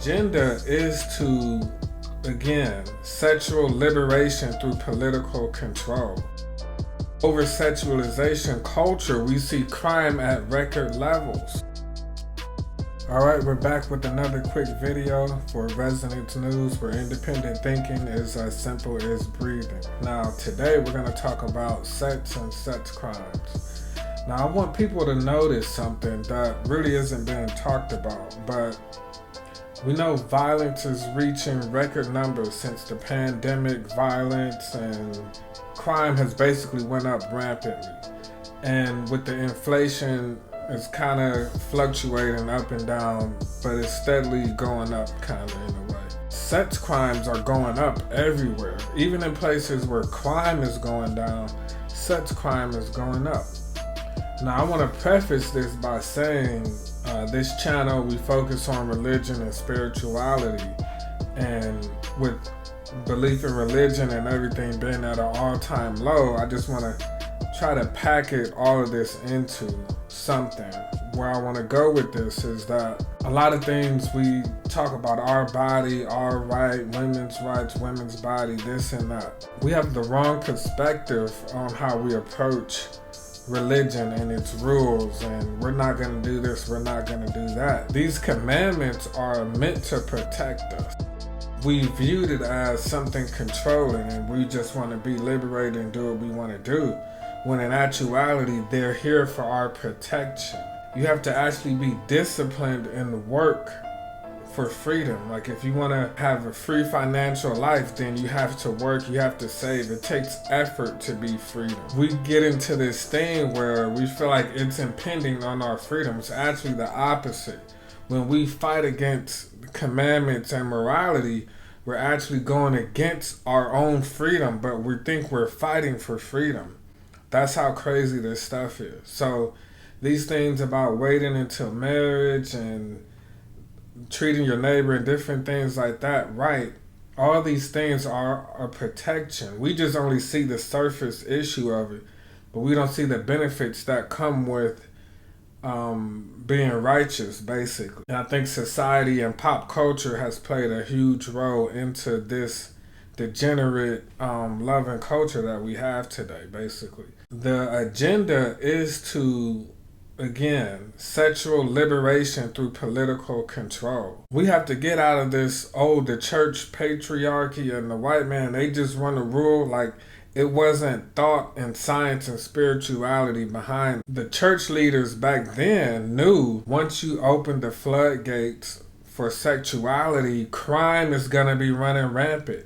agenda is to, again, sexual liberation through political control. Over sexualization culture, we see crime at record levels. Alright, we're back with another quick video for Resonance News, where independent thinking is as simple as breathing. Now, today we're going to talk about sex and sex crimes. Now, I want people to notice something that really isn't being talked about, but we know violence is reaching record numbers since the pandemic. Violence and crime has basically went up rampantly. And with the inflation, it's kind of fluctuating up and down, but it's steadily going up kind of in a way. Sex crimes are going up everywhere. Even in places where crime is going down, sex crime is going up. Now, I want to preface this by saying this channel, we focus on religion and spirituality, and with belief in religion and everything being at an all-time low, I just want to try to packet all of this into something. Where I want to go with this is that a lot of things we talk about, our body, our right, women's rights, women's body, this and that. We have the wrong perspective on how we approach religion and its rules, and we're not going to do this, we're not going to do that. These commandments are meant to protect us. We viewed it as something controlling, and we just want to be liberated and do what we want to do, when in actuality they're here for our protection. You have to actually be disciplined and work for freedom. Like, if you want to have a free financial life, then you have to work, you have to save. It takes effort to be freedom. We get into this thing where we feel like it's impinging on our freedom. It's actually the opposite. When we fight against commandments and morality, we're actually going against our own freedom, but we think we're fighting for freedom. That's how crazy this stuff is. So these things about waiting until marriage and treating your neighbor and different things like that, right? All these things are a protection. We just only see the surface issue of it, but we don't see the benefits that come with being righteous, basically. And I think society and pop culture has played a huge role into this degenerate loving culture that we have today, basically. The agenda is to, again, sexual liberation through political control. We have to get out of this, the church patriarchy and the white man, they just want to rule. Like, it wasn't thought and science and spirituality behind. The church leaders back then knew once you open the floodgates for sexuality, crime is going to be running rampant.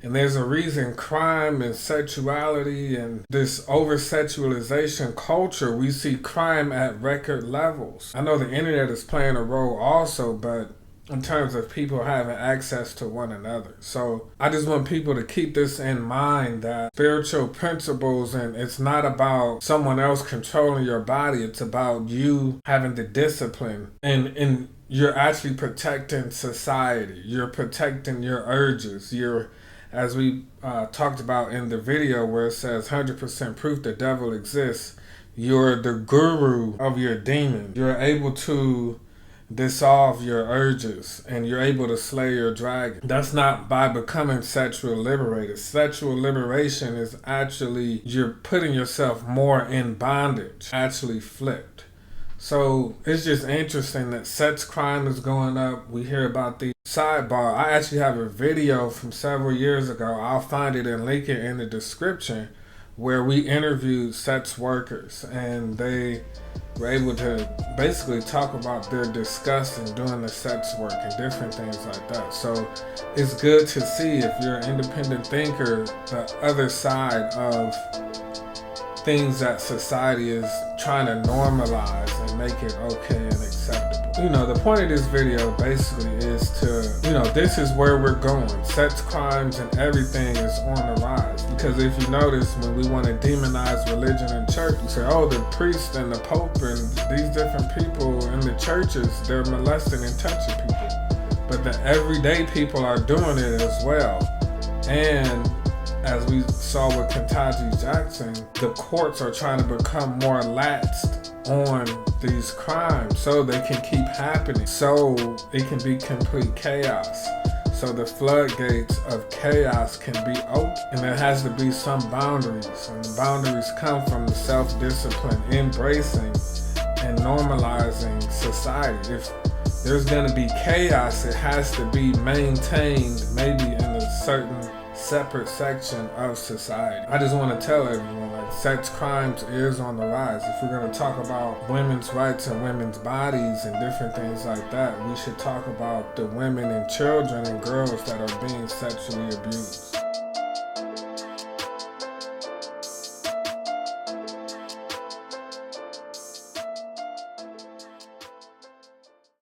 And there's a reason crime and sexuality and this over-sexualization culture, we see crime at record levels. I know the internet is playing a role also, but in terms of people having access to one another. So I just want people to keep this in mind, that spiritual principles, and it's not about someone else controlling your body, it's about you having the discipline, and you're actually protecting society. You're protecting your urges. As we talked about in the video where it says 100% proof the devil exists, you're the guru of your demon. You're able to dissolve your urges, and you're able to slay your dragon. That's not by becoming sexual liberated. Sexual liberation is actually, you're putting yourself more in bondage, actually flipped. So it's just interesting that sex crime is going up. We hear about the sidebar. I actually have a video from several years ago. I'll find it and link it in the description, where we interviewed sex workers, and they were able to basically talk about their disgust in doing the sex work and different things like that. So it's good to see, if you're an independent thinker, the other side of things that society is trying to normalize and make it okay and acceptable. You know, the point of this video basically is to, this is where we're going. Sex crimes and everything is on the rise. Because if you notice, when we want to demonize religion and church, we say, the priest and the pope and these different people in the churches, they're molesting and touching people. But the everyday people are doing it as well. And as we saw with Ketanji Jackson, the courts are trying to become more laxed on these crimes so they can keep happening, so it can be complete chaos. So the floodgates of chaos can be open, and there has to be some boundaries, and the boundaries come from the self-discipline, embracing and normalizing society. If there's going to be chaos, it has to be maintained maybe in a certain separate section of society. I just want to tell everyone, like, sex crimes is on the rise. If we're going to talk about women's rights and women's bodies and different things like that, we should talk about the women and children and girls that are being sexually abused.